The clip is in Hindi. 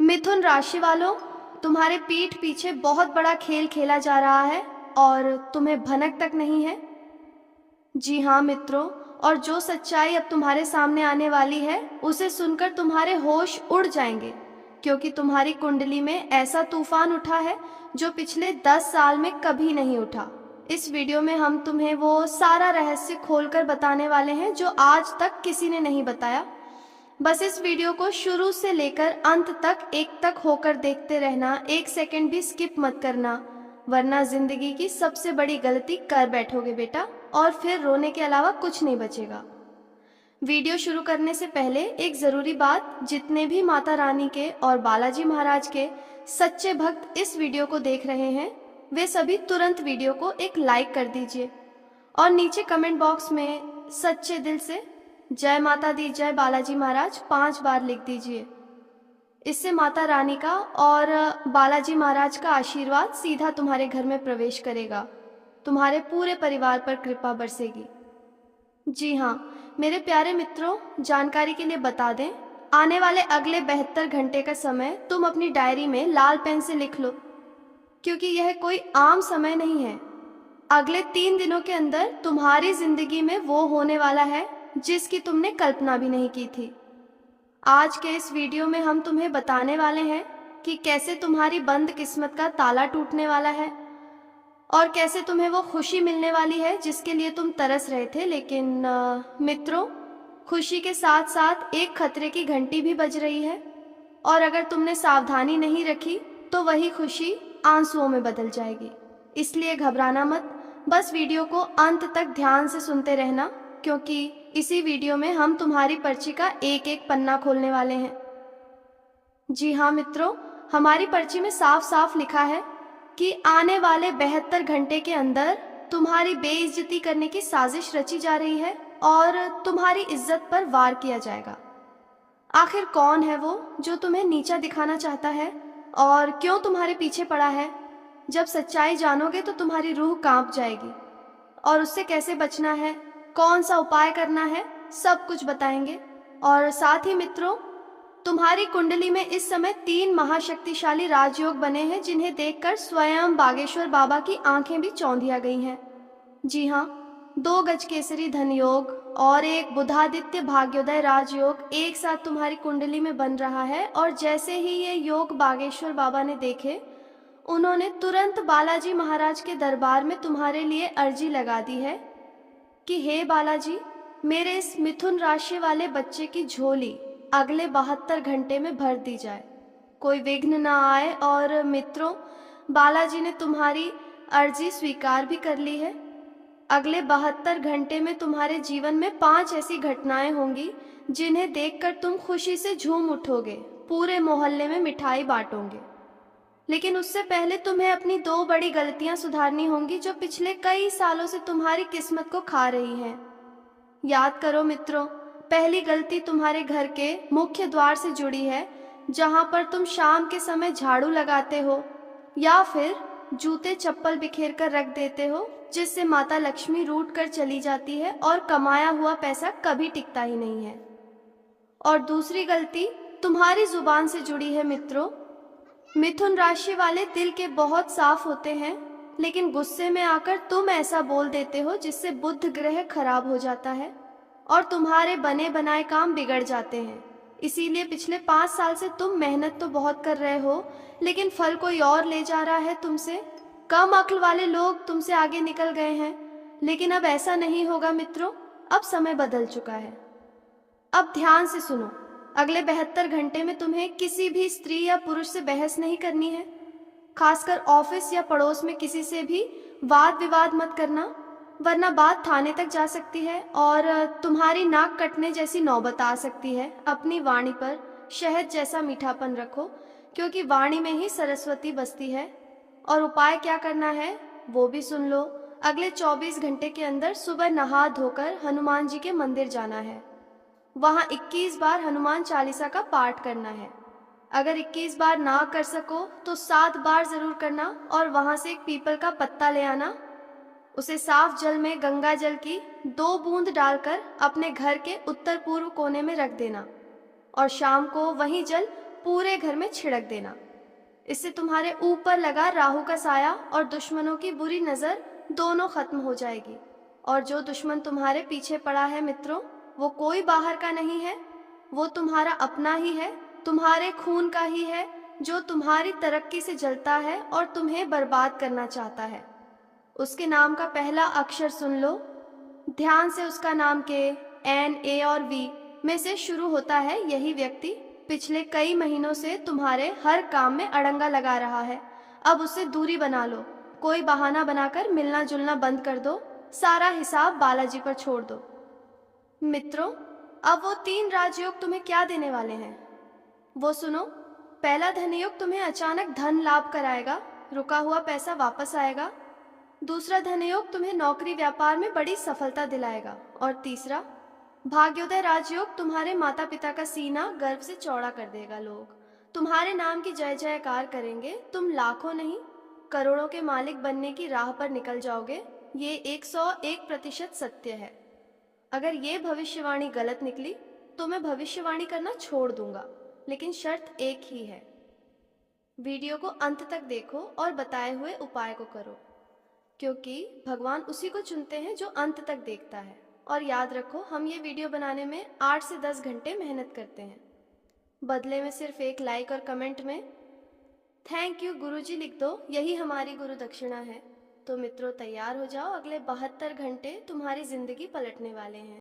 मिथुन राशि वालों, तुम्हारे पीठ पीछे बहुत बड़ा खेल खेला जा रहा है और तुम्हें भनक तक नहीं है। जी हाँ मित्रों, और जो सच्चाई अब तुम्हारे सामने आने वाली है उसे सुनकर तुम्हारे होश उड़ जाएंगे, क्योंकि तुम्हारी कुंडली में ऐसा तूफान उठा है जो पिछले 10 साल में कभी नहीं उठा। इस वीडियो में हम तुम्हें वो सारा रहस्य खोलकर बताने वाले हैं जो आज तक किसी ने नहीं बताया। बस इस वीडियो को शुरू से लेकर अंत तक एक तक होकर देखते रहना, एक सेकंड भी स्किप मत करना, वरना जिंदगी की सबसे बड़ी गलती कर बैठोगे बेटा, और फिर रोने के अलावा कुछ नहीं बचेगा। वीडियो शुरू करने से पहले एक जरूरी बात, जितने भी माता रानी के और बालाजी महाराज के सच्चे भक्त इस वीडियो को देख रहे हैं वे सभी तुरंत वीडियो को एक लाइक कर दीजिए और नीचे कमेंट बॉक्स में सच्चे दिल से जय माता दी, जय बालाजी महाराज 5 बार लिख दीजिए। इससे माता रानी का और बालाजी महाराज का आशीर्वाद सीधा तुम्हारे घर में प्रवेश करेगा, तुम्हारे पूरे परिवार पर कृपा बरसेगी। जी हाँ मेरे प्यारे मित्रों, जानकारी के लिए बता दें, आने वाले अगले 72 घंटे का समय तुम अपनी डायरी में लाल पेन से लिख लो, क्योंकि यह कोई आम समय नहीं है। अगले 3 दिनों के अंदर तुम्हारी जिंदगी में वो होने वाला है जिसकी तुमने कल्पना भी नहीं की थी। आज के इस वीडियो में हम तुम्हें बताने वाले हैं कि कैसे तुम्हारी बंद किस्मत का ताला टूटने वाला है और कैसे तुम्हें वो खुशी मिलने वाली है जिसके लिए तुम तरस रहे थे। लेकिन मित्रों, खुशी के साथ साथ एक खतरे की घंटी भी बज रही है, और अगर तुमने सावधानी नहीं रखी तो वही खुशी आंसुओं में बदल जाएगी। इसलिए घबराना मत, बस वीडियो को अंत तक ध्यान से सुनते रहना, क्योंकि इसी वीडियो में हम तुम्हारी पर्ची का एक एक पन्ना खोलने वाले हैं। जी हाँ मित्रों, हमारी पर्ची में साफ साफ लिखा है कि आने वाले 72 घंटे के अंदर तुम्हारी बेइज्जती करने की साजिश रची जा रही है और तुम्हारी इज्जत पर वार किया जाएगा। आखिर कौन है वो जो तुम्हें नीचा दिखाना चाहता है और क्यों तुम्हारे पीछे पड़ा है? जब सच्चाई जानोगे तो तुम्हारी रूह कांप जाएगी, और उससे कैसे बचना है, कौन सा उपाय करना है, सब कुछ बताएंगे। और साथ ही मित्रों, तुम्हारी कुंडली में इस समय 3 महाशक्तिशाली राजयोग बने हैं जिन्हें देखकर स्वयं बागेश्वर बाबा की आंखें भी चौंधिया गई हैं। जी हाँ, 2 गज केसरी धन योग और एक बुधादित्य भाग्योदय राजयोग एक साथ तुम्हारी कुंडली में बन रहा है। और जैसे ही ये योग बागेश्वर बाबा ने देखे, उन्होंने तुरंत बालाजी महाराज के दरबार में तुम्हारे लिए अर्जी लगा दी है कि हे बालाजी, मेरे इस मिथुन राशि वाले बच्चे की झोली अगले 72 घंटे में भर दी जाए, कोई विघ्न ना आए। और मित्रों, बालाजी ने तुम्हारी अर्जी स्वीकार भी कर ली है। अगले 72 घंटे में तुम्हारे जीवन में 5 ऐसी घटनाएं होंगी जिन्हें देखकर तुम खुशी से झूम उठोगे, पूरे मोहल्ले में मिठाई बांटोगे। लेकिन उससे पहले तुम्हें अपनी 2 बड़ी गलतियां सुधारनी होंगी जो पिछले कई सालों से तुम्हारी किस्मत को खा रही हैं। याद करो मित्रों, पहली गलती तुम्हारे घर के मुख्य द्वार से जुड़ी है, जहां पर तुम शाम के समय झाड़ू लगाते हो या फिर जूते चप्पल बिखेर कर रख देते हो, जिससे माता लक्ष्मी रूठ कर चली जाती है और कमाया हुआ पैसा कभी टिकता ही नहीं है। और दूसरी गलती तुम्हारी जुबान से जुड़ी है मित्रों। मिथुन राशि वाले दिल के बहुत साफ होते हैं, लेकिन गुस्से में आकर तुम ऐसा बोल देते हो जिससे बुध ग्रह खराब हो जाता है और तुम्हारे बने बनाए काम बिगड़ जाते हैं। इसीलिए पिछले 5 साल से तुम मेहनत तो बहुत कर रहे हो, लेकिन फल कोई और ले जा रहा है तुमसे। कम अक्ल वाले लोग तुमसे आगे निकल गए हैं, लेकिन अब ऐसा नहीं होगा मित्रों, अब समय बदल चुका है। अब ध्यान से सुनो, अगले 72 घंटे में तुम्हें किसी भी स्त्री या पुरुष से बहस नहीं करनी है। खासकर ऑफिस या पड़ोस में किसी से भी वाद विवाद मत करना, वरना बात थाने तक जा सकती है और तुम्हारी नाक कटने जैसी नौबत आ सकती है। अपनी वाणी पर शहद जैसा मीठापन रखो, क्योंकि वाणी में ही सरस्वती बसती है। और उपाय क्या करना है वो भी सुन लो। अगले 24 घंटे के अंदर सुबह नहा धोकर हनुमान जी के मंदिर जाना है, वहां 21 बार हनुमान चालीसा का पाठ करना है। अगर 21 बार ना कर सको तो 7 बार जरूर करना, और वहां से एक पीपल का पत्ता ले आना, उसे साफ जल में गंगा जल की 2 बूंद डालकर अपने घर के उत्तर पूर्व कोने में रख देना, और शाम को वही जल पूरे घर में छिड़क देना। इससे तुम्हारे ऊपर लगा राहु का साया और दुश्मनों की बुरी नजर दोनों खत्म हो जाएगी। और जो दुश्मन तुम्हारे पीछे पड़ा है मित्रों, वो कोई बाहर का नहीं है, वो तुम्हारा अपना ही है, तुम्हारे खून का ही है, जो तुम्हारी तरक्की से जलता है और तुम्हें बर्बाद करना चाहता है। उसके नाम का पहला अक्षर सुन लो, ध्यान से। उसका नाम के एन, ए और वी में से शुरू होता है। यही व्यक्ति पिछले कई महीनों से तुम्हारे हर काम में अड़ंगा लगा रहा है। अब उससे दूरी बना लो, कोई बहाना बनाकर मिलना जुलना बंद कर दो, सारा हिसाब बालाजी पर छोड़ दो। मित्रों, अब वो 3 राजयोग तुम्हें क्या देने वाले हैं वो सुनो। पहला धनयोग तुम्हें अचानक धन लाभ कराएगा, रुका हुआ पैसा वापस आएगा। दूसरा धनयोग तुम्हें नौकरी व्यापार में बड़ी सफलता दिलाएगा। और तीसरा भाग्योदय राजयोग तुम्हारे माता पिता का सीना गर्व से चौड़ा कर देगा। लोग तुम्हारे नाम की जय जयकार करेंगे। तुम लाखों नहीं करोड़ों के मालिक बनने की राह पर निकल जाओगे। ये 101% सत्य है। अगर ये भविष्यवाणी गलत निकली तो मैं भविष्यवाणी करना छोड़ दूंगा, लेकिन शर्त एक ही है, वीडियो को अंत तक देखो और बताए हुए उपाय को करो, क्योंकि भगवान उसी को चुनते हैं जो अंत तक देखता है। और याद रखो, हम ये वीडियो बनाने में 8 से 10 घंटे मेहनत करते हैं, बदले में सिर्फ एक लाइक और कमेंट में थैंक यू गुरुजी लिख दो, यही हमारी गुरु दक्षिणा है। तो मित्रों, तैयार हो जाओ, अगले 72 घंटे तुम्हारी जिंदगी पलटने वाले हैं।